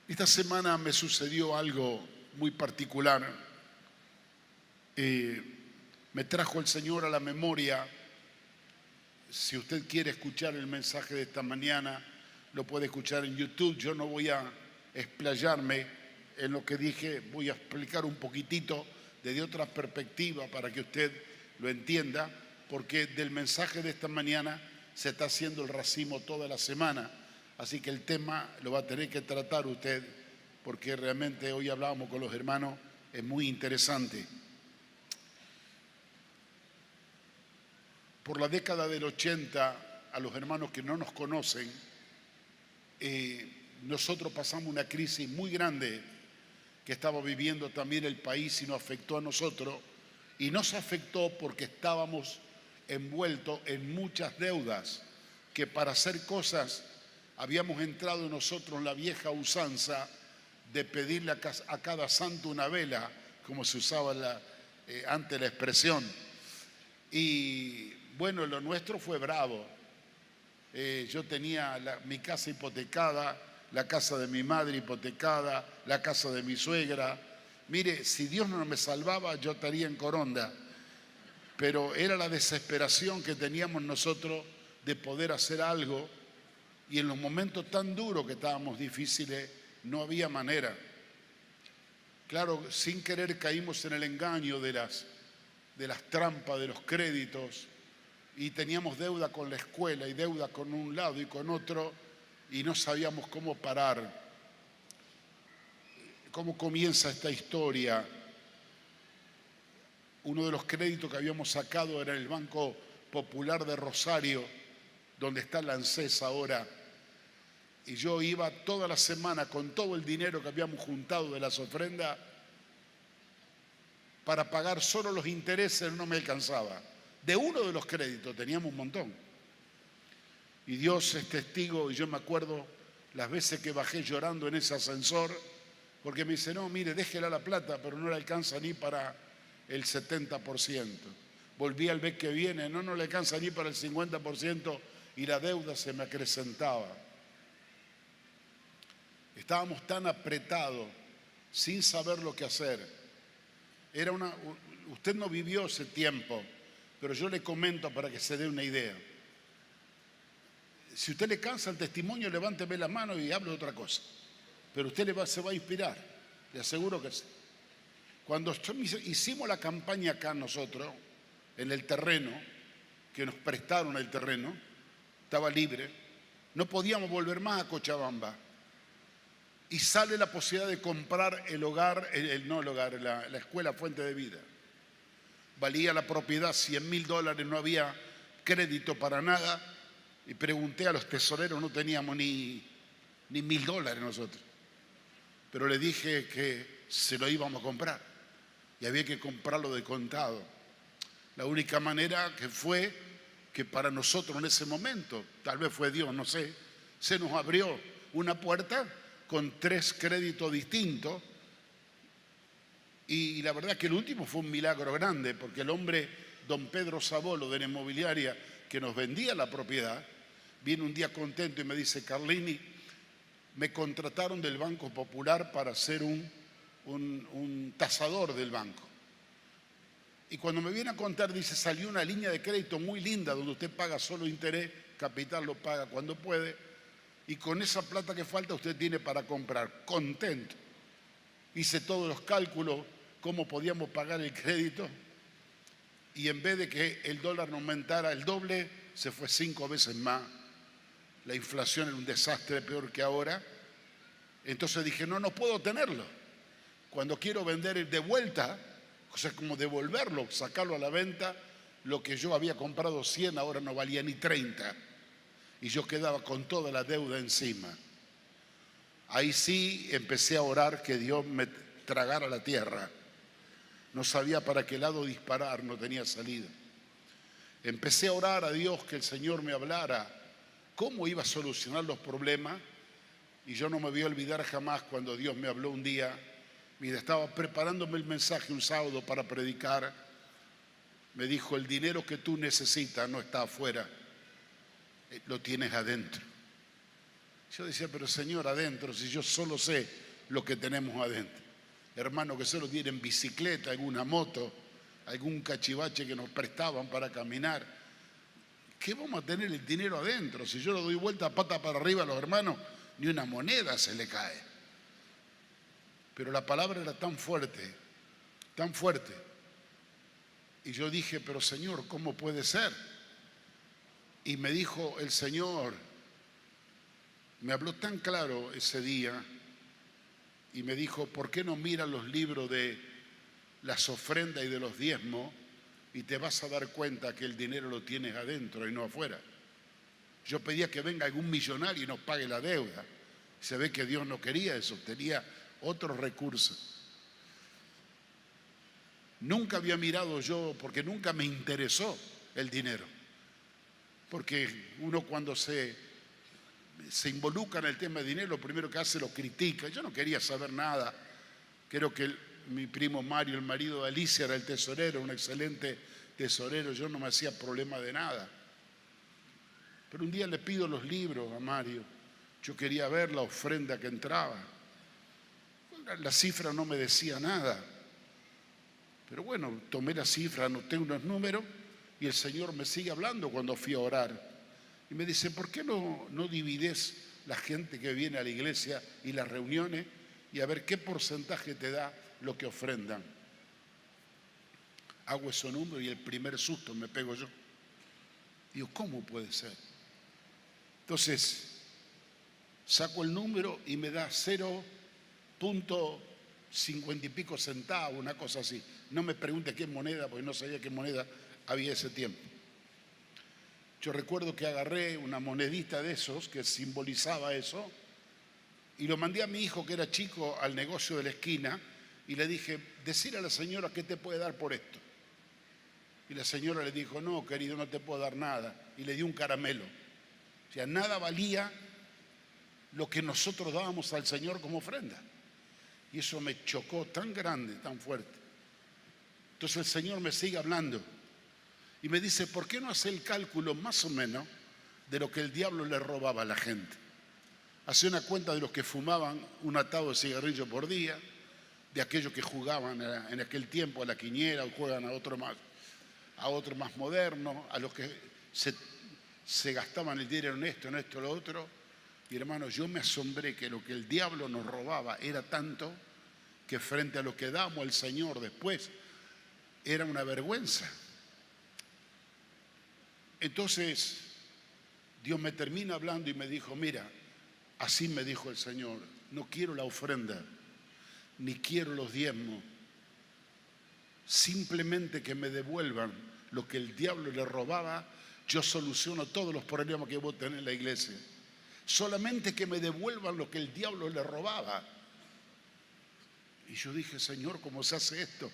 Esta semana me sucedió algo muy particular. Me trajo el Señor a la memoria. Si usted quiere escuchar el mensaje de esta mañana, lo puede escuchar en YouTube. Yo no voy a explayarme en lo que dije, voy a explicar un poquitito desde otra perspectiva para que usted lo entienda, porque del mensaje de esta mañana se está haciendo el racimo toda la semana. Así que el tema lo va a tener que tratar usted, porque realmente hoy hablábamos con los hermanos, es muy interesante. Por la década del 80, a los hermanos que no nos conocen, nosotros pasamos una crisis muy grande que estaba viviendo también el país y nos afectó a nosotros. Y nos afectó porque estábamos envueltos en muchas deudas, que para hacer cosas habíamos entrado nosotros en la vieja usanza de pedirle a cada santo una vela, como se usaba antes la expresión. Y bueno, lo nuestro fue bravo. Yo tenía mi casa hipotecada, la casa de mi madre hipotecada, la casa de mi suegra. Mire, si Dios no me salvaba, yo estaría en Coronda. Pero era la desesperación que teníamos nosotros de poder hacer algo. Y en los momentos tan duros que estábamos difíciles, no había manera. Claro, sin querer caímos en el engaño de las trampas, de los créditos. Y teníamos deuda con la escuela y deuda con un lado y con otro. Y no sabíamos cómo parar. ¿Cómo comienza esta historia? Uno de los créditos que habíamos sacado era el Banco Popular de Rosario, donde está la ANSES ahora. Y yo iba toda la semana con todo el dinero que habíamos juntado de las ofrendas para pagar solo los intereses, no me alcanzaba. De uno de los créditos teníamos un montón. Y Dios es testigo, y yo me acuerdo las veces que bajé llorando en ese ascensor, porque me dice, no, mire, déjela la plata, pero no le alcanza ni para el 70%. Volví al mes que viene, no le alcanza ni para el 50% y la deuda se me acrecentaba. Estábamos tan apretados, sin saber lo que hacer. Usted no vivió ese tiempo, pero yo le comento para que se dé una idea. Si usted le cansa el testimonio, levánteme la mano y hable de otra cosa. Pero usted se va a inspirar, le aseguro que sí. Cuando hicimos la campaña acá nosotros, en el terreno, que nos prestaron el terreno, estaba libre, no podíamos volver más a Cochabamba. Y sale la posibilidad de comprar la escuela Fuente de Vida. Valía la propiedad $100,000, no había crédito para nada. Y pregunté a los tesoreros, no teníamos ni $1,000 nosotros. Pero le dije que se lo íbamos a comprar. Y había que comprarlo de contado. La única manera que fue que para nosotros en ese momento, tal vez fue Dios, no sé, se nos abrió una puerta con 3 créditos distintos. Y la verdad que el último fue un milagro grande, porque el hombre, don Pedro Sabolo, de la inmobiliaria que nos vendía la propiedad, viene un día contento y me dice, Carlini, me contrataron del Banco Popular para ser un tasador del banco. Y cuando me viene a contar, dice, salió una línea de crédito muy linda donde usted paga solo interés, capital lo paga cuando puede, y con esa plata que falta usted tiene para comprar. Contento. Hice todos los cálculos, cómo podíamos pagar el crédito, y en vez de que el dólar no aumentara el doble, se fue 5 veces más. La inflación era un desastre, peor que ahora. Entonces dije, no puedo tenerlo. Cuando quiero vender de vuelta, o sea, como devolverlo, sacarlo a la venta, lo que yo había comprado 100 ahora no valía ni 30. Y yo quedaba con toda la deuda encima. Ahí sí empecé a orar que Dios me tragara la tierra. No sabía para qué lado disparar, no tenía salida. Empecé a orar a Dios que el Señor me hablara cómo iba a solucionar los problemas. Y yo no me voy a olvidar jamás cuando Dios me habló un día. Mira, estaba preparándome el mensaje un sábado para predicar. Me dijo, el dinero que tú necesitas no está afuera, lo tienes adentro. Yo decía, pero Señor, adentro, si yo solo sé lo que tenemos adentro. Hermanos que solo tienen bicicleta, alguna moto, algún cachivache que nos prestaban para caminar. ¿Qué vamos a tener el dinero adentro? Si yo lo doy vuelta pata para arriba a los hermanos, ni una moneda se le cae. Pero la palabra era tan fuerte, tan fuerte. Y yo dije, pero Señor, ¿cómo puede ser? Y me dijo el Señor, me habló tan claro ese día, y me dijo, ¿por qué no miras los libros de las ofrendas y de los diezmos y te vas a dar cuenta que el dinero lo tienes adentro y no afuera? Yo pedía que venga algún millonario y nos pague la deuda. Se ve que Dios no quería eso, tenía otros recursos. Nunca había mirado yo, porque nunca me interesó el dinero. Porque uno cuando se involucra en el tema de dinero, lo primero que hace lo critica. Yo no quería saber nada. Creo que mi primo Mario, el marido de Alicia, era el tesorero, un excelente tesorero. Yo no me hacía problema de nada. Pero un día le pido los libros a Mario. Yo quería ver la ofrenda que entraba. La cifra no me decía nada. Pero bueno, tomé la cifra, anoté unos números y el Señor me sigue hablando cuando fui a orar. Y me dice, ¿por qué no divides la gente que viene a la iglesia y las reuniones y a ver qué porcentaje te da lo que ofrendan? Hago ese número y el primer susto me pego yo. Digo, ¿cómo puede ser? Entonces, saco el número y me da 0.50 y pico centavos, una cosa así. No me pregunte qué moneda, porque no sabía qué moneda había ese tiempo. Yo recuerdo que agarré una monedita de esos que simbolizaba eso y lo mandé a mi hijo, que era chico, al negocio de la esquina y le dije, decile a la señora qué te puede dar por esto. Y la señora le dijo, no, querido, no te puedo dar nada. Y le dio un caramelo. O sea, nada valía lo que nosotros dábamos al Señor como ofrenda. Y eso me chocó tan grande, tan fuerte. Entonces el Señor me sigue hablando y me dice, ¿por qué no hace el cálculo más o menos de lo que el diablo le robaba a la gente? Hace una cuenta de los que fumaban un atado de cigarrillo por día, de aquellos que jugaban en aquel tiempo a la quiniela o juegan a otro más moderno, a los que se gastaban el dinero en esto, lo otro. Y hermanos, yo me asombré que lo que el diablo nos robaba era tanto que frente a lo que damos al Señor después era una vergüenza. Entonces Dios me termina hablando y me dijo, mira, así me dijo el Señor, no quiero la ofrenda, ni quiero los diezmos, simplemente que me devuelvan lo que el diablo le robaba. Yo soluciono todos los problemas que vos tenés en la iglesia. Solamente que me devuelvan lo que el diablo le robaba. Y yo dije, Señor, ¿cómo se hace esto?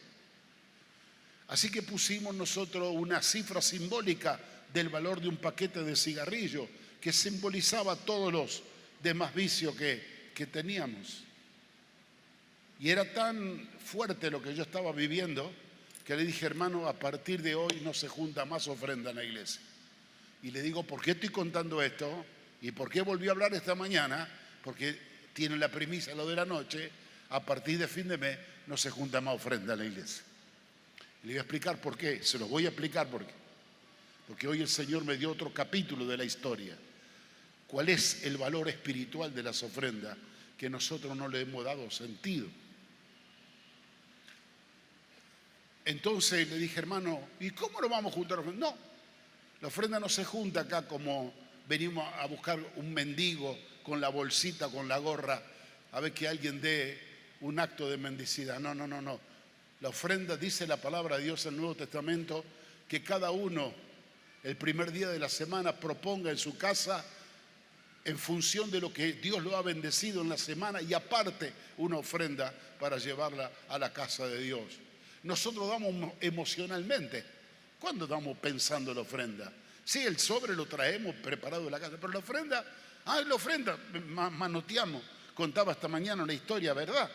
Así que pusimos nosotros una cifra simbólica del valor de un paquete de cigarrillos que simbolizaba todos los demás vicios que teníamos. Y era tan fuerte lo que yo estaba viviendo que le dije, hermano, a partir de hoy no se junta más ofrenda en la iglesia. Y le digo, ¿por qué estoy contando esto? ¿Y por qué volví a hablar esta mañana? Porque tiene la premisa lo de la noche, a partir de fin de mes no se junta más ofrenda en la iglesia. Y le voy a explicar por qué, se los voy a explicar por qué. Porque hoy el Señor me dio otro capítulo de la historia. ¿Cuál es el valor espiritual de las ofrendas que nosotros no le hemos dado sentido? Entonces le dije, hermano, ¿y cómo lo vamos a juntar? No, la ofrenda no se junta acá como venimos a buscar un mendigo con la bolsita, con la gorra, a ver que alguien dé un acto de mendicidad. No. La ofrenda, dice la palabra de Dios en el Nuevo Testamento, que cada uno el primer día de la semana proponga en su casa en función de lo que Dios lo ha bendecido en la semana y aparte una ofrenda para llevarla a la casa de Dios. Nosotros damos emocionalmente. ¿Cuándo damos pensando en la ofrenda? Sí, el sobre lo traemos preparado de la casa, pero la ofrenda, manoteamos. Contaba esta mañana una historia, ¿verdad?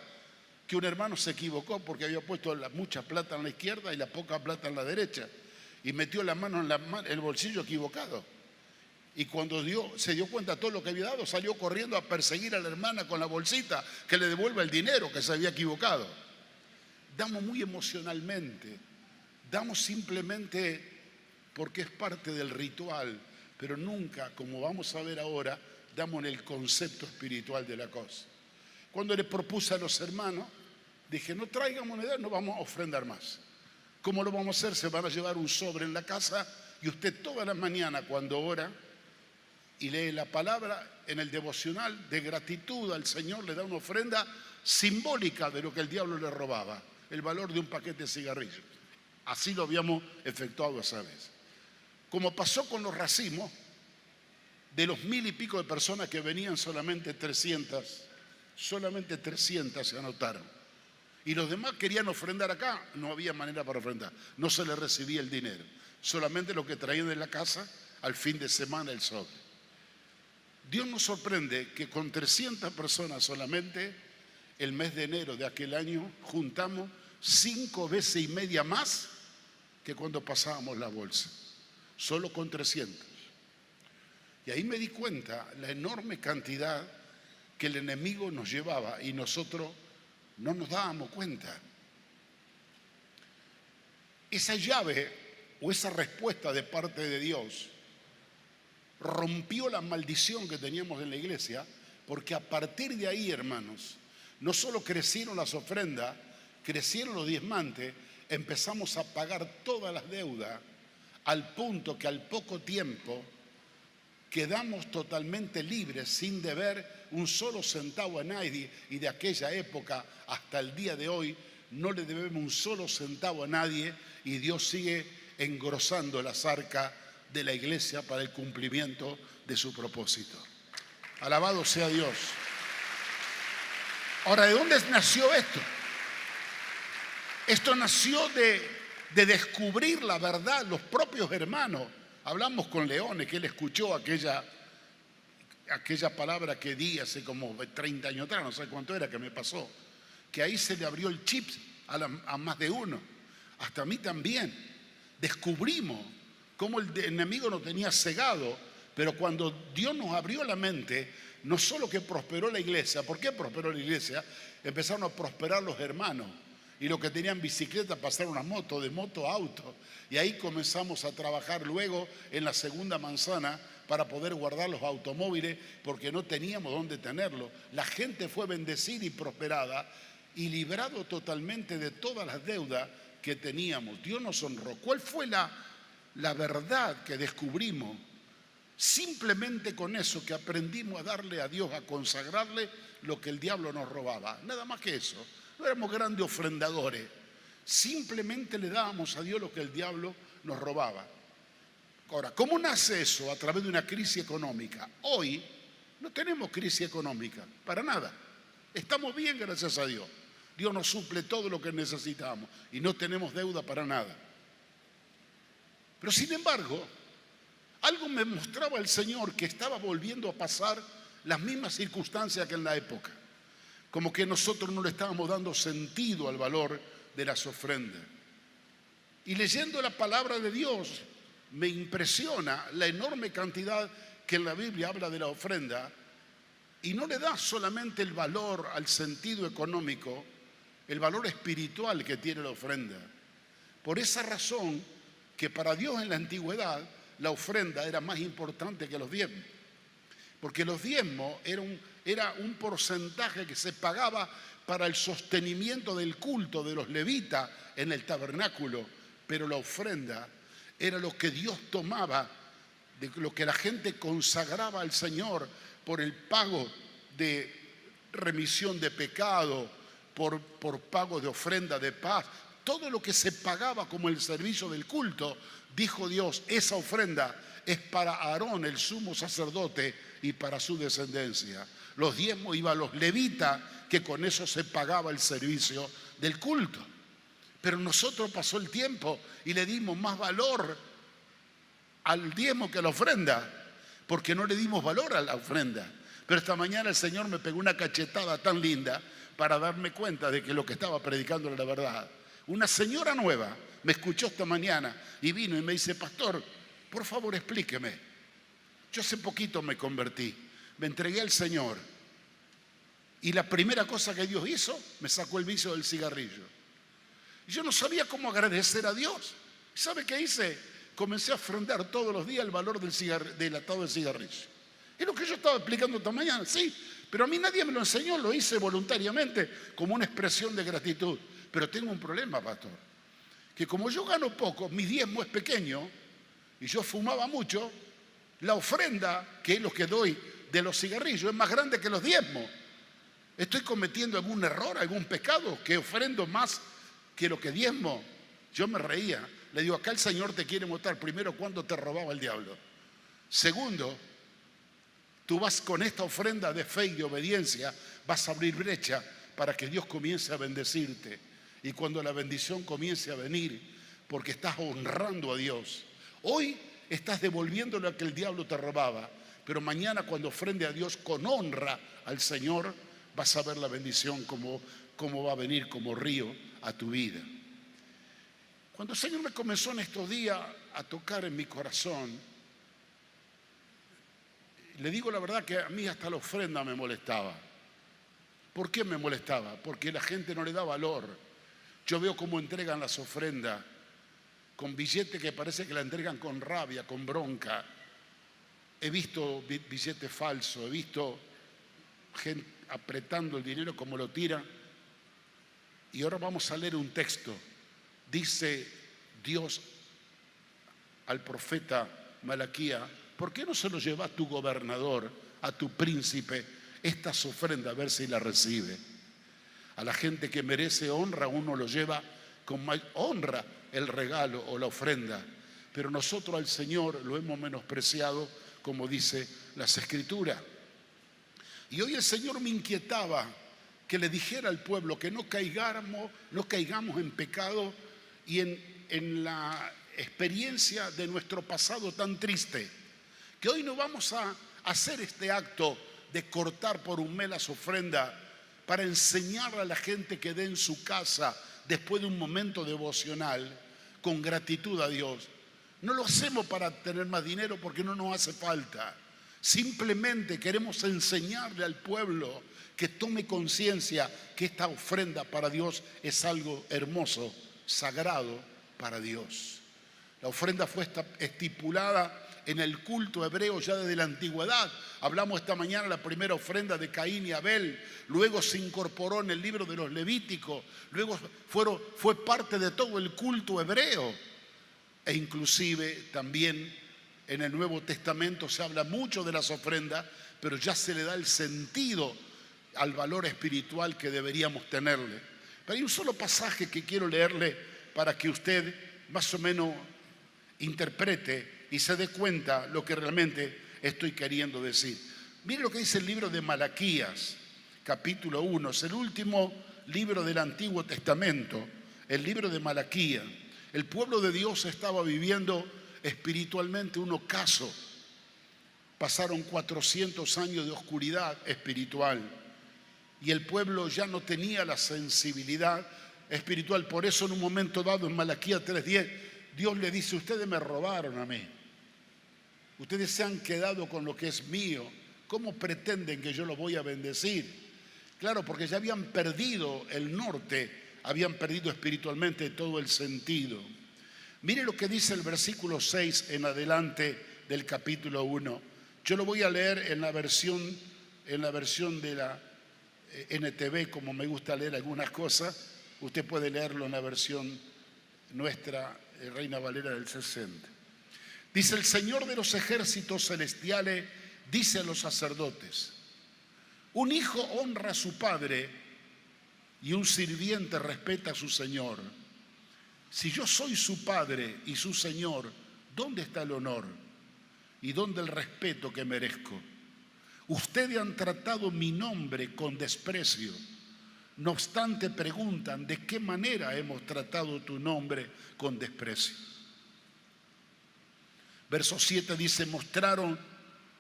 Que un hermano se equivocó porque había puesto mucha plata en la izquierda y la poca plata en la derecha. Y metió la mano en el bolsillo equivocado. Y cuando se dio cuenta de todo lo que había dado, salió corriendo a perseguir a la hermana con la bolsita que le devuelva el dinero que se había equivocado. Damos muy emocionalmente, damos simplemente porque es parte del ritual, pero nunca, como vamos a ver ahora, damos en el concepto espiritual de la cosa. Cuando le propuse a los hermanos, dije, no traigan moneda, no vamos a ofrendar más. ¿Cómo lo vamos a hacer? Se van a llevar un sobre en la casa y usted toda la mañana cuando ora y lee la palabra en el devocional de gratitud al Señor, le da una ofrenda simbólica de lo que el diablo le robaba, el valor de un paquete de cigarrillos. Así lo habíamos efectuado esa vez. Como pasó con los racimos, de los 1000 y pico de personas que venían, solamente 300 se anotaron. Y los demás querían ofrendar acá, no había manera para ofrendar, no se les recibía el dinero, solamente lo que traían de la casa al fin de semana el sobre. Dios nos sorprende que con 300 personas solamente, el mes de enero de aquel año, juntamos 5 veces y media más que cuando pasábamos la bolsa, solo con 300. Y ahí me di cuenta la enorme cantidad que el enemigo nos llevaba y nosotros no nos dábamos cuenta. Esa llave o esa respuesta de parte de Dios rompió la maldición que teníamos en la iglesia, porque a partir de ahí, hermanos, no solo crecieron las ofrendas, crecieron los diezmantes, empezamos a pagar todas las deudas, al punto que al poco tiempo quedamos totalmente libres, sin deber un solo centavo a nadie, y de aquella época hasta el día de hoy no le debemos un solo centavo a nadie, y Dios sigue engrosando las arcas de la iglesia para el cumplimiento de su propósito. Alabado sea Dios. Ahora, ¿de dónde nació esto? Esto nació de descubrir la verdad, los propios hermanos. Hablamos con Leones, que él escuchó aquella palabra que di hace como 30 años atrás, no sé cuánto era que me pasó, que ahí se le abrió el chip a más de uno, hasta a mí también. Descubrimos cómo el enemigo nos tenía cegado, pero cuando Dios nos abrió la mente, no solo que prosperó la iglesia. ¿Por qué prosperó la iglesia? Empezaron a prosperar los hermanos. Y los que tenían bicicleta pasaron a moto, de moto a auto. Y ahí comenzamos a trabajar luego en la segunda manzana para poder guardar los automóviles, porque no teníamos dónde tenerlos. La gente fue bendecida y prosperada y librado totalmente de todas las deudas que teníamos. Dios nos honró. ¿Cuál fue la verdad que descubrimos? Simplemente con eso, que aprendimos a darle a Dios, a consagrarle lo que el diablo nos robaba. Nada más que eso. No éramos grandes ofrendadores, simplemente le dábamos a Dios lo que el diablo nos robaba. Ahora, ¿cómo nace eso? A través de una crisis económica. Hoy no tenemos crisis económica, para nada. Estamos bien, gracias a Dios. Dios nos suple todo lo que necesitamos y no tenemos deuda para nada. Pero sin embargo, algo me mostraba el Señor que estaba volviendo a pasar las mismas circunstancias que en la época. Como que nosotros no le estábamos dando sentido al valor de las ofrendas. Y leyendo la palabra de Dios, me impresiona la enorme cantidad que en la Biblia habla de la ofrenda, y no le da solamente el valor al sentido económico, el valor espiritual que tiene la ofrenda. Por esa razón que para Dios en la antigüedad la ofrenda era más importante que los diezmos. Porque los diezmos era un porcentaje que se pagaba para el sostenimiento del culto de los levitas en el tabernáculo, pero la ofrenda era lo que Dios tomaba, de lo que la gente consagraba al Señor por el pago de remisión de pecado, por pago de ofrenda de paz. Todo lo que se pagaba como el servicio del culto, dijo Dios, esa ofrenda es para Aarón, el sumo sacerdote, y para su descendencia. Los diezmos iban a los levitas, que con eso se pagaba el servicio del culto. Pero nosotros pasó el tiempo y le dimos más valor al diezmo que a la ofrenda, porque no le dimos valor a la ofrenda. Pero esta mañana el Señor me pegó una cachetada tan linda para darme cuenta de que lo que estaba predicando era la verdad. Una señora nueva me escuchó esta mañana y vino y me dice, pastor, por favor explíqueme. Yo hace poquito me convertí, me entregué al Señor y la primera cosa que Dios hizo, me sacó el vicio del cigarrillo. Y yo no sabía cómo agradecer a Dios. ¿Sabe qué hice? Comencé a afrontar todos los días el valor del atado de cigarrillo. Es lo que yo estaba explicando esta mañana, sí, pero a mí nadie me lo enseñó, lo hice voluntariamente como una expresión de gratitud. Pero tengo un problema, pastor, que como yo gano poco, mi diezmo es pequeño y yo fumaba mucho, la ofrenda, que es lo que doy de los cigarrillos, es más grande que los diezmos. ¿Estoy cometiendo algún error, algún pecado que ofrendo más que lo que diezmo? Yo me reía. Le digo, acá el Señor te quiere mostrar primero cuándo te robaba el diablo. Segundo, tú vas con esta ofrenda de fe y de obediencia, vas a abrir brecha para que Dios comience a bendecirte. Y cuando la bendición comience a venir, porque estás honrando a Dios, hoy estás devolviendo lo que el diablo te robaba, pero mañana cuando ofrende a Dios con honra al Señor, vas a ver la bendición como va a venir como río a tu vida. Cuando el Señor me comenzó en estos días a tocar en mi corazón, le digo la verdad que a mí hasta la ofrenda me molestaba. ¿Por qué me molestaba? Porque la gente no le da valor. Yo veo cómo entregan las ofrendas con billetes que parece que la entregan con rabia, con bronca. He visto billetes falsos, he visto gente apretando el dinero como lo tiran. Y ahora vamos a leer un texto. Dice Dios al profeta Malaquías, ¿por qué no se lo lleva a tu gobernador, a tu príncipe, estas ofrendas, a ver si las recibe? A la gente que merece honra, uno lo lleva con más honra el regalo o la ofrenda. Pero nosotros al Señor lo hemos menospreciado, como dice las Escrituras. Y hoy el Señor me inquietaba que le dijera al pueblo que no caigamos en pecado y en la experiencia de nuestro pasado tan triste. Que hoy no vamos a hacer este acto de cortar por un mes las ofrendas para enseñar a la gente que dé en su casa después de un momento devocional con gratitud a Dios. No lo hacemos para tener más dinero porque no nos hace falta. Simplemente queremos enseñarle al pueblo que tome conciencia que esta ofrenda para Dios es algo hermoso, sagrado para Dios. La ofrenda fue estipulada en el culto hebreo ya desde la antigüedad. Hablamos esta mañana de la primera ofrenda de Caín y Abel, luego se incorporó en el libro de los Levíticos, luego fue parte de todo el culto hebreo. E inclusive también en el Nuevo Testamento se habla mucho de las ofrendas, pero ya se le da el sentido al valor espiritual que deberíamos tenerle. Pero hay un solo pasaje que quiero leerle para que usted más o menos interprete y se dé cuenta lo que realmente estoy queriendo decir. Mire lo que dice el libro de Malaquías, capítulo 1. Es el último libro del Antiguo Testamento, el libro de Malaquías. El pueblo de Dios estaba viviendo espiritualmente un ocaso. Pasaron 400 años de oscuridad espiritual y el pueblo ya no tenía la sensibilidad espiritual. Por eso en un momento dado en Malaquías 3:10 Dios le dice: ustedes me robaron a mí, ustedes se han quedado con lo que es mío, ¿cómo pretenden que yo los voy a bendecir? Claro, porque ya habían perdido el norte, habían perdido espiritualmente todo el sentido. Mire lo que dice el versículo 6 en adelante del capítulo 1. Yo lo voy a leer en la versión de la NTV, como me gusta leer algunas cosas. Usted puede leerlo en la versión nuestra, Reina Valera del 60. Dice: el Señor de los ejércitos celestiales dice a los sacerdotes: un hijo honra a su padre y un sirviente respeta a su señor. Si yo soy su padre y su señor, ¿dónde está el honor? ¿Y dónde el respeto que merezco? Ustedes han tratado mi nombre con desprecio. No obstante, preguntan: ¿de qué manera hemos tratado tu nombre con desprecio? Verso 7 dice: mostraron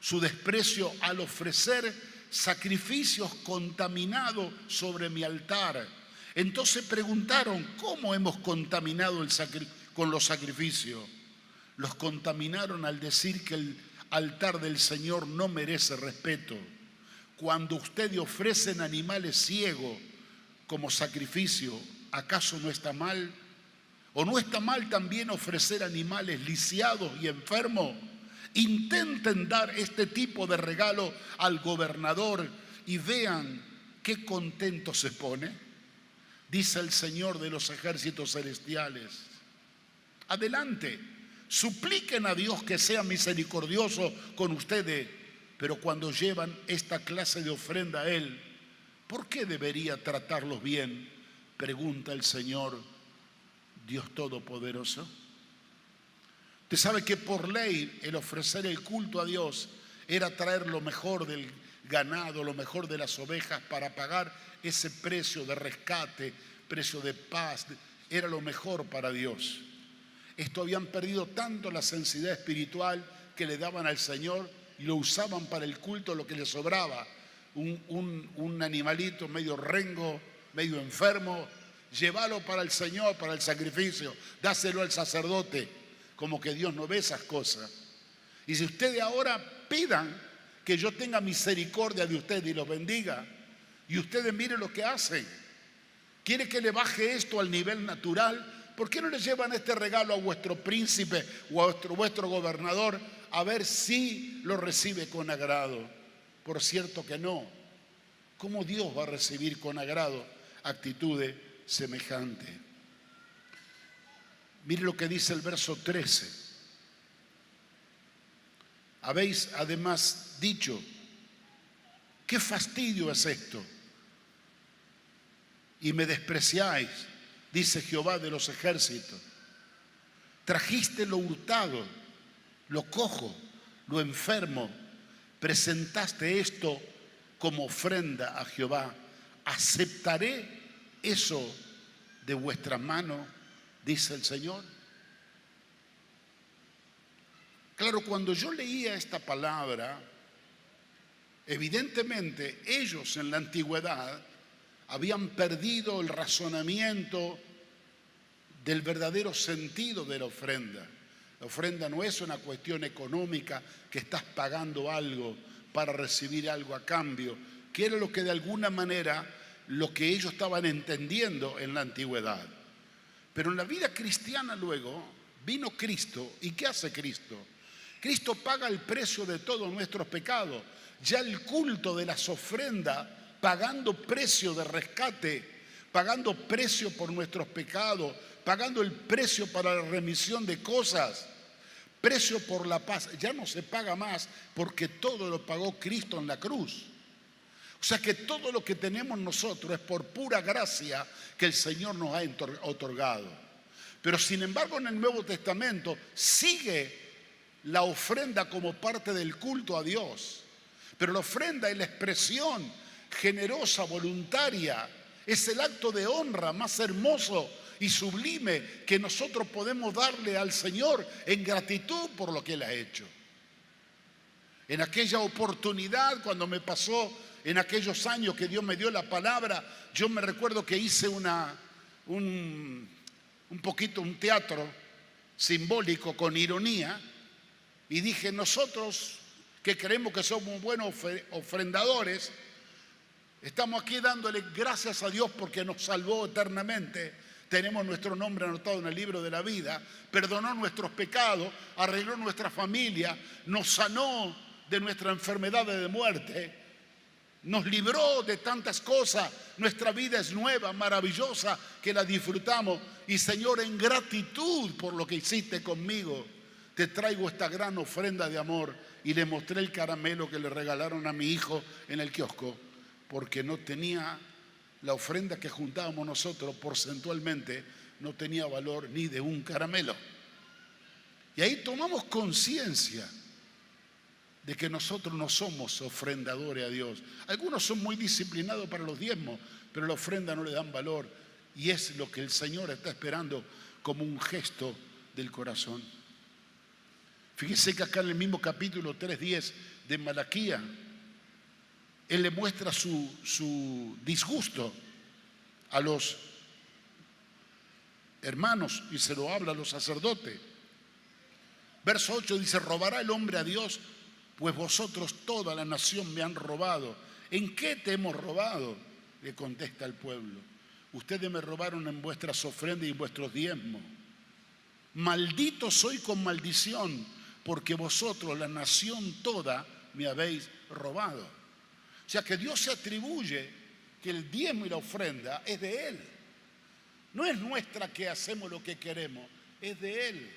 su desprecio al ofrecer sacrificios contaminados sobre mi altar. Entonces preguntaron: ¿cómo hemos contaminado con los sacrificios? Los contaminaron al decir que altar del Señor no merece respeto. Cuando ustedes ofrecen animales ciegos como sacrificio, ¿acaso no está mal? ¿O no está mal también ofrecer animales lisiados y enfermos? Intenten dar este tipo de regalo al gobernador y vean qué contento se pone, dice el Señor de los ejércitos celestiales. Adelante, supliquen a Dios que sea misericordioso con ustedes, pero cuando llevan esta clase de ofrenda a Él, ¿por qué debería tratarlos bien?, pregunta el Señor, Dios Todopoderoso. Usted sabe que por ley el ofrecer el culto a Dios era traer lo mejor del ganado, lo mejor de las ovejas para pagar ese precio de rescate, precio de paz, era lo mejor para Dios. Estos habían perdido tanto la sensibilidad espiritual que le daban al Señor y lo usaban para el culto lo que les sobraba. Un animalito medio rengo, medio enfermo, llévalo para el Señor, para el sacrificio, dáselo al sacerdote, como que Dios no ve esas cosas. Y si ustedes ahora pidan que yo tenga misericordia de ustedes y los bendiga, y ustedes miren lo que hacen, ¿quiere que le baje esto al nivel natural? ¿Por qué no le llevan este regalo a vuestro príncipe o a vuestro gobernador a ver si lo recibe con agrado? Por cierto que no. ¿Cómo Dios va a recibir con agrado actitudes semejantes? Mire lo que dice el verso 13. Habéis además dicho, ¿qué fastidio es esto? Y me despreciáis, dice Jehová de los ejércitos. Trajiste lo hurtado, lo cojo, lo enfermo, presentaste esto como ofrenda a Jehová. ¿Aceptaré eso de vuestra mano?, dice el Señor. Claro, cuando yo leía esta palabra, evidentemente ellos en la antigüedad habían perdido el razonamiento del verdadero sentido de la ofrenda. La ofrenda no es una cuestión económica que estás pagando algo para recibir algo a cambio, que era lo que de alguna manera lo que ellos estaban entendiendo en la antigüedad. Pero en la vida cristiana luego vino Cristo. ¿Y qué hace Cristo? Cristo paga el precio de todos nuestros pecados. Ya el culto de las ofrendas, pagando precio de rescate, pagando precio por nuestros pecados, pagando el precio para la remisión de cosas, precio por la paz, ya no se paga más porque todo lo pagó Cristo en la cruz. O sea que todo lo que tenemos nosotros es por pura gracia que el Señor nos ha otorgado. Pero sin embargo en el Nuevo Testamento sigue la ofrenda como parte del culto a Dios. Pero la ofrenda es la expresión generosa, voluntaria, es el acto de honra más hermoso y sublime que nosotros podemos darle al Señor en gratitud por lo que Él ha hecho. En aquella oportunidad, cuando me pasó en aquellos años que Dios me dio la palabra, yo me recuerdo que hice un teatro simbólico con ironía y dije, nosotros que creemos que somos buenos ofrendadores, estamos aquí dándole gracias a Dios porque nos salvó eternamente. Tenemos nuestro nombre anotado en el libro de la vida, perdonó nuestros pecados, arregló nuestra familia, nos sanó de nuestra enfermedad de muerte, nos libró de tantas cosas. Nuestra vida es nueva, maravillosa, que la disfrutamos. Y Señor, en gratitud por lo que hiciste conmigo, te traigo esta gran ofrenda de amor. Y le mostré el caramelo que le regalaron a mi hijo en el kiosco, porque no tenía la ofrenda que juntábamos nosotros porcentualmente, no tenía valor ni de un caramelo. Y ahí tomamos conciencia de que nosotros no somos ofrendadores a Dios. Algunos son muy disciplinados para los diezmos, pero la ofrenda no le dan valor. Y es lo que el Señor está esperando como un gesto del corazón. Fíjese que acá en el mismo capítulo 3:10 de Malaquía, Él le muestra su disgusto a los hermanos y se lo habla a los sacerdotes. Verso 8 dice, ¿robará el hombre a Dios? Pues vosotros toda la nación me han robado. ¿En qué te hemos robado?, le contesta el pueblo. Ustedes me robaron en vuestras ofrendas y vuestros diezmos. Maldito soy con maldición, porque vosotros, la nación toda, me habéis robado. O sea que Dios se atribuye que el diezmo y la ofrenda es de Él. No es nuestra que hacemos lo que queremos, es de Él.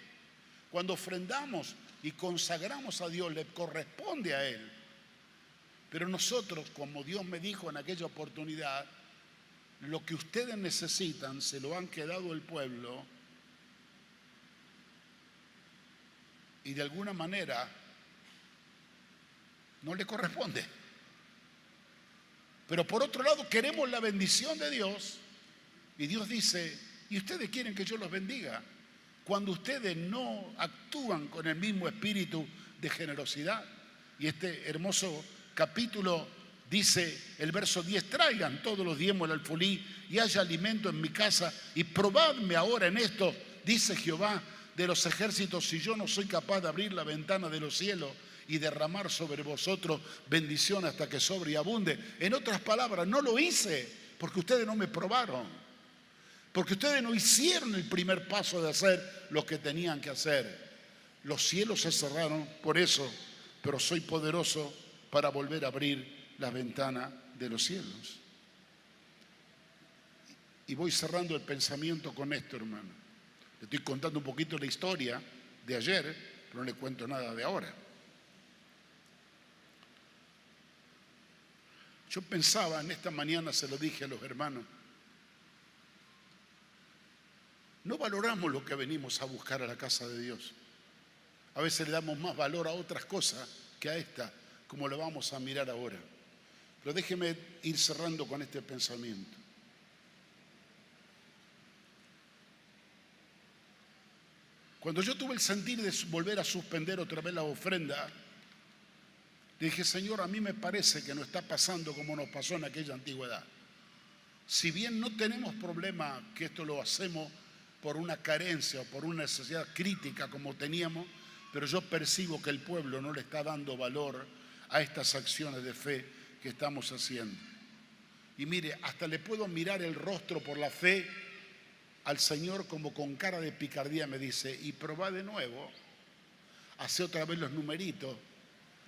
Cuando ofrendamos y consagramos a Dios, le corresponde a Él. Pero nosotros, como Dios me dijo en aquella oportunidad, lo que ustedes necesitan se lo han quedado el pueblo y de alguna manera no le corresponde. Pero por otro lado queremos la bendición de Dios y Dios dice, ¿y ustedes quieren que yo los bendiga? Cuando ustedes no actúan con el mismo espíritu de generosidad. Y este hermoso capítulo dice, el verso 10, traigan todos los diezmos al alfolí y haya alimento en mi casa y probadme ahora en esto, dice Jehová de los ejércitos, si yo no soy capaz de abrir la ventana de los cielos y derramar sobre vosotros bendición hasta que sobre y abunde. En otras palabras, no lo hice porque ustedes no me probaron, porque ustedes no hicieron el primer paso de hacer lo que tenían que hacer. Los cielos se cerraron por eso, pero soy poderoso para volver a abrir la ventana de los cielos. Y voy cerrando el pensamiento con esto, hermano. Le estoy contando un poquito la historia de ayer, pero no le cuento nada de ahora. Yo pensaba, en esta mañana se lo dije a los hermanos, no valoramos lo que venimos a buscar a la casa de Dios. A veces le damos más valor a otras cosas que a esta, como lo vamos a mirar ahora. Pero déjeme ir cerrando con este pensamiento. Cuando yo tuve el sentir de volver a suspender otra vez la ofrenda, le dije, Señor, a mí me parece que nos está pasando como nos pasó en aquella antigüedad. Si bien no tenemos problema que esto lo hacemos por una carencia o por una necesidad crítica como teníamos, pero yo percibo que el pueblo no le está dando valor a estas acciones de fe que estamos haciendo. Y mire, hasta le puedo mirar el rostro por la fe al Señor como con cara de picardía me dice, y probá de nuevo, hace otra vez los numeritos.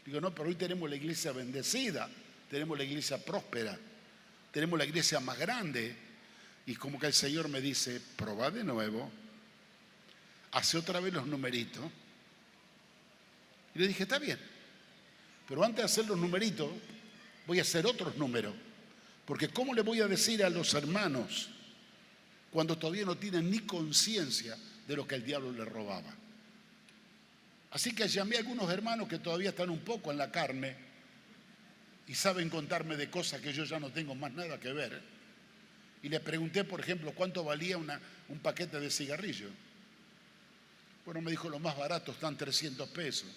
Digo, no, pero hoy tenemos la iglesia bendecida, tenemos la iglesia próspera, tenemos la iglesia más grande. Y como que el Señor me dice, probá de nuevo, hace otra vez los numeritos. Y le dije, está bien, pero antes de hacer los numeritos, voy a hacer otros números. Porque ¿cómo le voy a decir a los hermanos cuando todavía no tienen ni conciencia de lo que el diablo les robaba? Así que llamé a algunos hermanos que todavía están un poco en la carne y saben contarme de cosas que yo ya no tengo más nada que ver. Y le pregunté, por ejemplo, cuánto valía un paquete de cigarrillos. Bueno, me dijo, lo más barato están 300 pesos.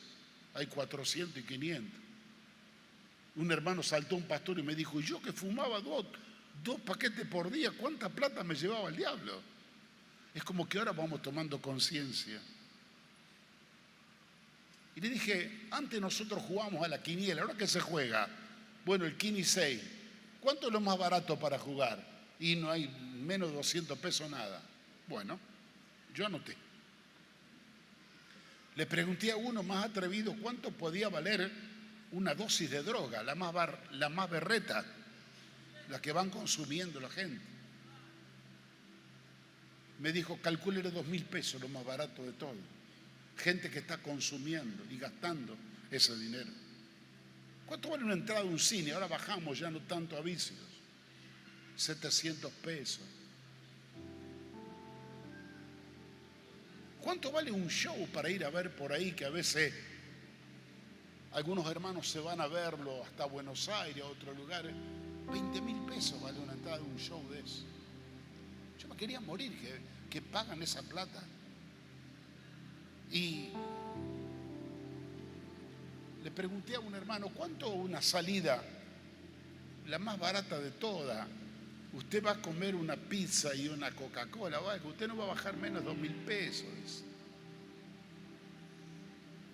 Hay 400 y 500. Un hermano saltó un pastor y me dijo, y yo que fumaba dos paquetes por día, ¿cuánta plata me llevaba el diablo? Es como que ahora vamos tomando conciencia. Y le dije, antes nosotros jugábamos a la quiniela, ¿ahora qué se juega? Bueno, el quini 6. ¿Cuánto es lo más barato para jugar? Y no hay menos de 200 pesos nada. Bueno, yo anoté. Le pregunté a uno más atrevido cuánto podía valer una dosis de droga, la más berreta, la que van consumiendo la gente. Me dijo, calcúlele 2.000 pesos, lo más barato de todo. Gente que está consumiendo y gastando ese dinero. ¿Cuánto vale una entrada a un cine? Ahora bajamos ya no tanto a vicios. 700 pesos. ¿Cuánto vale un show para ir a ver por ahí que a veces algunos hermanos se van a verlo hasta Buenos Aires, a otros lugares? 20.000 pesos vale una entrada de un show de eso. Yo me quería morir que pagan esa plata. Y le pregunté a un hermano, ¿cuánto una salida, la más barata de todas? Usted va a comer una pizza y una Coca-Cola, usted no va a bajar menos de 2.000 pesos.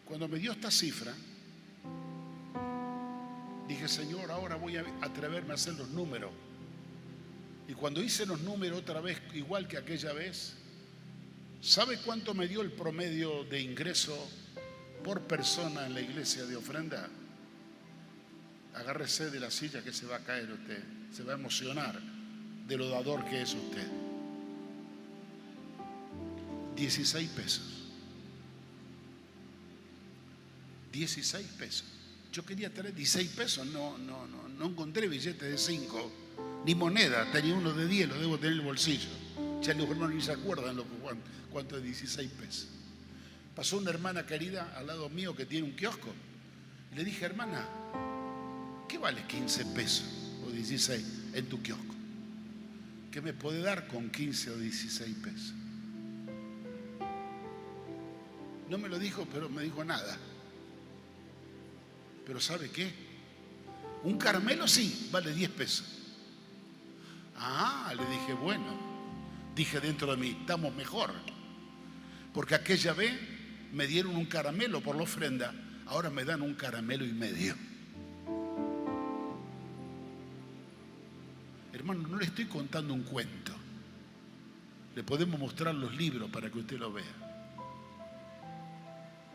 Cuando me dio esta cifra, Dije, Señor, ahora voy a atreverme a hacer los números. Y cuando hice los números otra vez, igual que aquella vez, ¿sabe cuánto me dio el promedio de ingreso por persona en la iglesia de ofrenda? Agárrese de la silla que se va a caer usted, se va a emocionar de lo dador que es usted. 16 pesos. 16 pesos. Yo quería tener 16 pesos, no encontré billetes de 5, ni moneda, tenía uno de 10, lo debo tener en el bolsillo. Ya los hermanos ni se acuerdan cuánto es 16 pesos. Pasó una hermana querida al lado mío que tiene un kiosco. Y le dije, hermana, ¿qué vale 15 pesos o 16 en tu kiosco? ¿Qué me puede dar con 15 o 16 pesos? No me lo dijo, pero me dijo nada. Pero ¿sabe qué? Un caramelo sí, vale 10 pesos. Ah, le dije, bueno, dije dentro de mí, estamos mejor. Porque aquella vez me dieron un caramelo por la ofrenda, ahora me dan un caramelo y medio. Hermano, no le estoy contando un cuento. Le podemos mostrar los libros para que usted lo vea.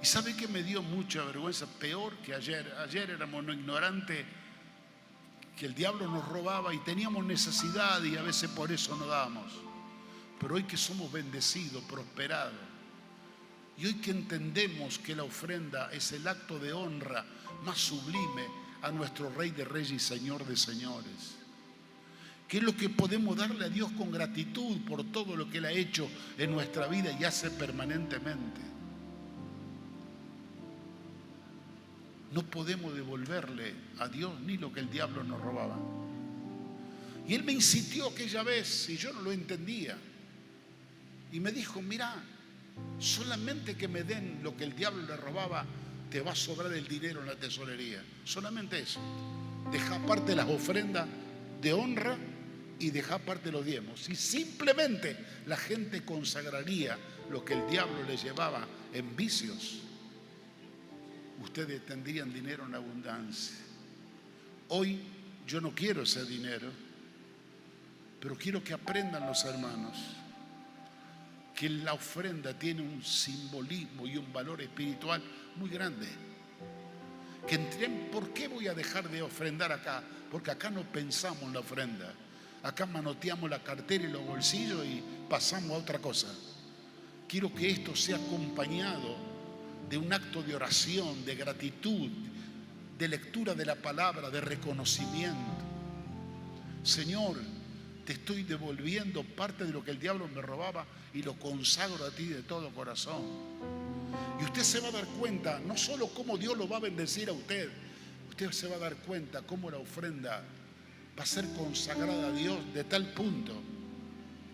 ¿Y sabe qué me dio mucha vergüenza? Peor que ayer. Ayer éramos ignorantes, que el diablo nos robaba y teníamos necesidad y a veces por eso no dábamos. Pero hoy que somos bendecidos, prosperados, y hoy que entendemos que la ofrenda es el acto de honra más sublime a nuestro Rey de Reyes y Señor de Señores, que es lo que podemos darle a Dios con gratitud por todo lo que Él ha hecho en nuestra vida y hace permanentemente. No podemos devolverle a Dios ni lo que el diablo nos robaba. Y Él me insistió aquella vez y yo no lo entendía. Y me dijo, mira, solamente que me den lo que el diablo le robaba, te va a sobrar el dinero en la tesorería. Solamente eso. Deja aparte las ofrendas de honra y deja aparte los diezmos. Si simplemente la gente consagraría lo que el diablo le llevaba en vicios, ustedes tendrían dinero en abundancia. Hoy yo no quiero ese dinero, pero quiero que aprendan los hermanos que la ofrenda tiene un simbolismo y un valor espiritual muy grande. Que entiendan por qué voy a dejar de ofrendar acá, porque acá no pensamos en la ofrenda. Acá manoteamos la cartera y los bolsillos y pasamos a otra cosa. Quiero que esto sea acompañado de un acto de oración, de gratitud, de lectura de la palabra, de reconocimiento. Señor, te estoy devolviendo parte de lo que el diablo me robaba y lo consagro a ti de todo corazón. Y usted se va a dar cuenta, no solo cómo Dios lo va a bendecir a usted, usted se va a dar cuenta cómo la ofrenda va a ser consagrada a Dios de tal punto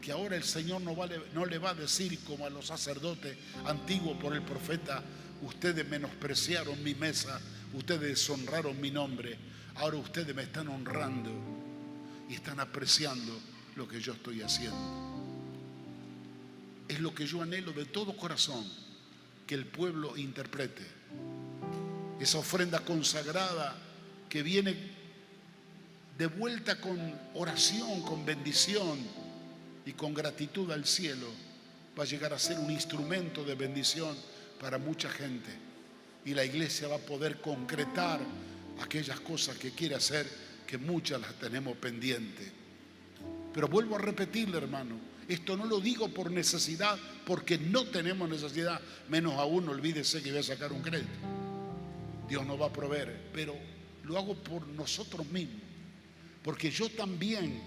que ahora el Señor no le va a decir como a los sacerdotes antiguos por el profeta, ustedes menospreciaron mi mesa, ustedes deshonraron mi nombre, ahora ustedes me están honrando y están apreciando lo que yo estoy haciendo. Es lo que yo anhelo de todo corazón, que el pueblo interprete. Esa ofrenda consagrada que viene de vuelta con oración, con bendición y con gratitud al cielo, va a llegar a ser un instrumento de bendición para mucha gente. Y la iglesia va a poder concretar aquellas cosas que quiere hacer, que muchas las tenemos pendientes. Pero vuelvo a repetirle, hermano, esto no lo digo por necesidad, porque no tenemos necesidad, menos aún, olvídese que voy a sacar un crédito. Dios nos va a proveer, pero lo hago por nosotros mismos, porque yo también,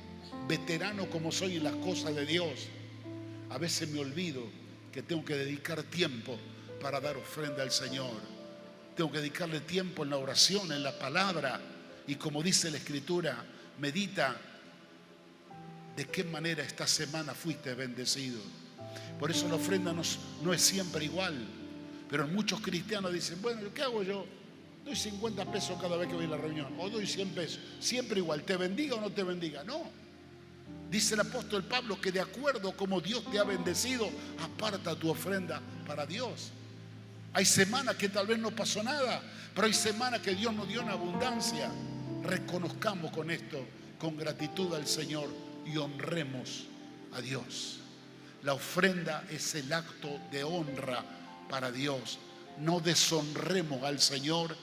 veterano como soy en las cosas de Dios, a veces me olvido que tengo que dedicar tiempo para dar ofrenda al Señor. Tengo que dedicarle tiempo en la oración, en la palabra, y como dice la Escritura, medita de qué manera esta semana fuiste bendecido. Por eso la ofrenda no es siempre igual, pero muchos cristianos dicen, bueno, ¿qué hago yo? Doy 50 pesos cada vez que voy a la reunión, o doy 100 pesos, siempre igual, ¿te bendiga o no te bendiga? No. Dice el apóstol Pablo que de acuerdo a como Dios te ha bendecido, aparta tu ofrenda para Dios. Hay semanas que tal vez no pasó nada, pero hay semanas que Dios nos dio en abundancia. reconozcamos con esto, con gratitud al Señor, y honremos a Dios. La ofrenda es el acto de honra para Dios. No deshonremos al Señor,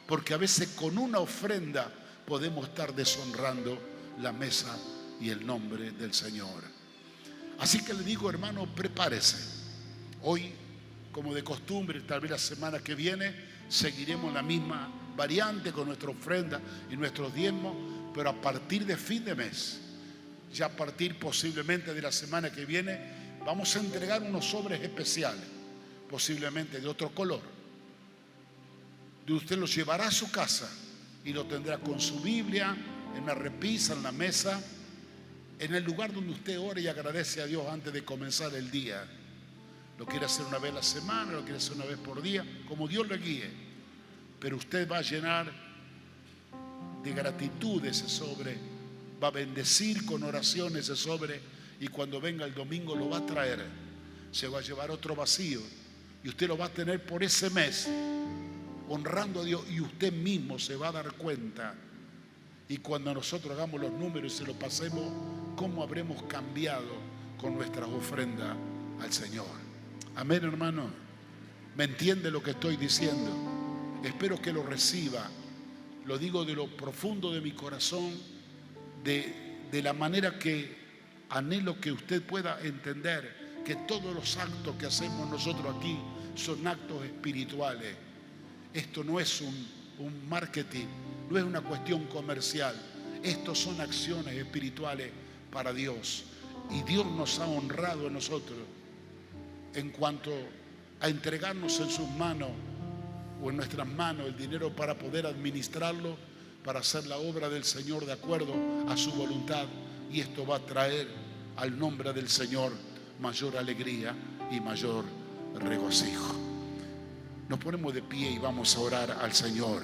porque a veces con una ofrenda podemos estar deshonrando la mesa y el nombre del Señor. Así que le digo, hermano, prepárese. Hoy, como de costumbre, tal vez la semana que viene seguiremos la misma variante con nuestra ofrenda y nuestros diezmos, pero a partir de fin de mes, ya a partir posiblemente de la semana que viene, vamos a entregar unos sobres especiales, posiblemente de otro color. Usted los llevará a su casa y lo tendrá con su Biblia, en una repisa, en la mesa, en el lugar donde usted ora y agradece a Dios antes de comenzar el día. Lo quiere hacer una vez a la semana, lo quiere hacer una vez por día, como Dios le guíe. Pero usted va a llenar de gratitud ese sobre, va a bendecir con oración ese sobre, y cuando venga el domingo lo va a traer. Se va a llevar otro vacío y usted lo va a tener por ese mes, honrando a Dios, y usted mismo se va a dar cuenta. Y cuando nosotros hagamos los números y se los pasemos, cómo habremos cambiado con nuestras ofrendas al Señor. Amén, hermano. ¿Me entiende lo que estoy diciendo? Espero que lo reciba. Lo digo de lo profundo de mi corazón, de la manera que anhelo que usted pueda entender que todos los actos que hacemos nosotros aquí son actos espirituales. Esto no es un marketing, no es una cuestión comercial. Estos son acciones espirituales para Dios. Y Dios nos ha honrado a nosotros en cuanto a entregarnos en sus manos o en nuestras manos el dinero para poder administrarlo, para hacer la obra del Señor de acuerdo a su voluntad. Y esto va a traer al nombre del Señor mayor alegría y mayor regocijo. Nos ponemos de pie y vamos a orar al Señor.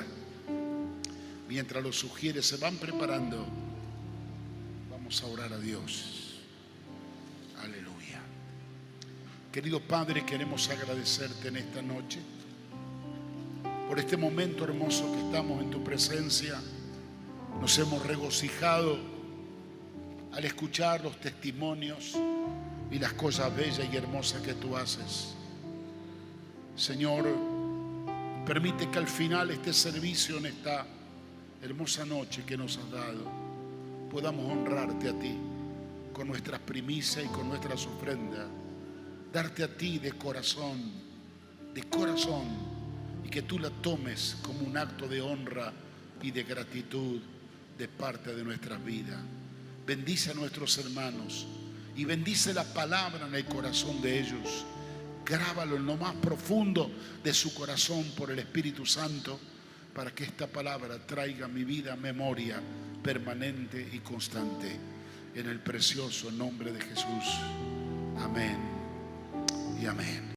Mientras los sugieres se van preparando, vamos a orar a Dios. Aleluya. Querido Padre, queremos agradecerte en esta noche por este momento hermoso que estamos en tu presencia. Nos hemos regocijado al escuchar los testimonios y las cosas bellas y hermosas que tú haces. Señor, permite que al final este servicio, en esta hermosa noche que nos has dado, podamos honrarte a ti con nuestras primicias y con nuestras ofrendas, darte a ti de corazón, y que tú la tomes como un acto de honra y de gratitud de parte de nuestras vidas. Bendice a nuestros hermanos y bendice la palabra en el corazón de ellos. Grábalo en lo más profundo de su corazón por el Espíritu Santo, para que esta palabra traiga a mi vida memoria permanente y constante. En el precioso nombre de Jesús. Amén y amén.